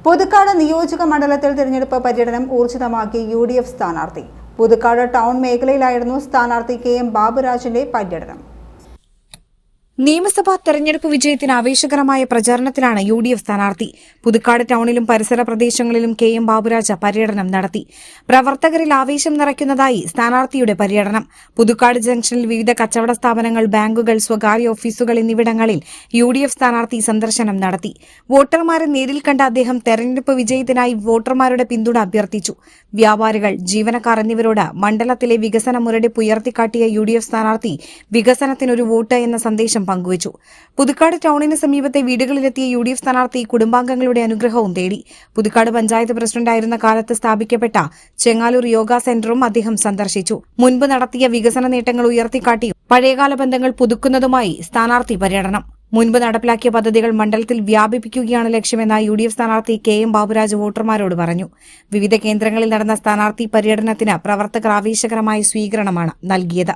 പുതുക്കാട് നിയോജക മണ്ഡലത്തിൽ തിരഞ്ഞെടുപ്പ് പര്യടനം ഊർജിതമാക്കി UDF സ്ഥാനാർത്ഥി. പുതുക്കാട് ടൗൺ മേഖലയിലായിരുന്നു സ്ഥാനാർത്ഥി KM ബാബുരാജിന്റെ പര്യടനം. നിയമസഭാ തെരഞ്ഞെടുപ്പ് വിജയത്തിന് ആവേശകരമായ പ്രചാരണത്തിലാണ് UDF സ്ഥാനാർത്ഥി. പുതുക്കാട് ടൌണിലും പരിസര പ്രദേശങ്ങളിലും KM ബാബുരാജ് പര്യടനം നടത്തി. പ്രവർത്തകരിൽ ആവേശം നിറയ്ക്കുന്നതായി സ്ഥാനാർത്ഥിയുടെ പര്യടനം. പുതുക്കാട് ജംഗ്ഷനിൽ വിവിധ കച്ചവട സ്ഥാപനങ്ങൾ, ബാങ്കുകൾ, സ്വകാര്യ ഓഫീസുകൾ എന്നിവിടങ്ങളിൽ UDF സ്ഥാനാർത്ഥി സന്ദർശനം നടത്തി. വോട്ടർമാരെ നേരിൽ കണ്ട അദ്ദേഹം തെരഞ്ഞെടുപ്പ് വിജയത്തിനായി വോട്ടർമാരുടെ പിന്തുണ അഭ്യർത്ഥിച്ചു. വ്യാപാരികൾ, ജീവനക്കാർ എന്നിവരോട് മണ്ഡലത്തിലെ വികസന മുരടിപ്പ് ഉയർത്തിക്കാട്ടിയ UDF സ്ഥാനാർത്ഥി വികസനത്തിനൊരു വോട്ട് എന്ന സന്ദേശം പങ്കുവച്ചു. പുതുക്കാട് ടൌണിന് സമീപത്തെ വീടുകളിലെത്തിയ UDF സ്ഥാനാർത്ഥി കുടുംബാംഗങ്ങളുടെ അനുഗ്രഹവും തേടി. പുതുക്കാട് പഞ്ചായത്ത് പ്രസിഡന്റായിരുന്ന കാലത്ത് സ്ഥാപിക്കപ്പെട്ട ചെങ്ങാലൂർ യോഗ സെന്ററും അദ്ദേഹം സന്ദർശിച്ചു. മുൻപ് നടത്തിയ വികസന നേട്ടങ്ങൾ ഉയർത്തിക്കാട്ടി പഴയകാല ബന്ധങ്ങൾ പുതുക്കുന്നതുമായി സ്ഥാനാർത്ഥി പര്യടനം. മുൻപ് നടപ്പിലാക്കിയ പദ്ധതികൾ മണ്ഡലത്തിൽ വ്യാപിപ്പിക്കുകയാണ് ലക്ഷ്യമെന്ന UDF സ്ഥാനാർത്ഥി KM ബാബുരാജ് വോട്ടർമാരോട് പറഞ്ഞു. വിവിധ കേന്ദ്രങ്ങളിൽ നടന്ന സ്ഥാനാർത്ഥി പര്യടനത്തിന് പ്രവർത്തകർ ആവേശകരമായ സ്വീകരണമാണ് നൽകിയത്.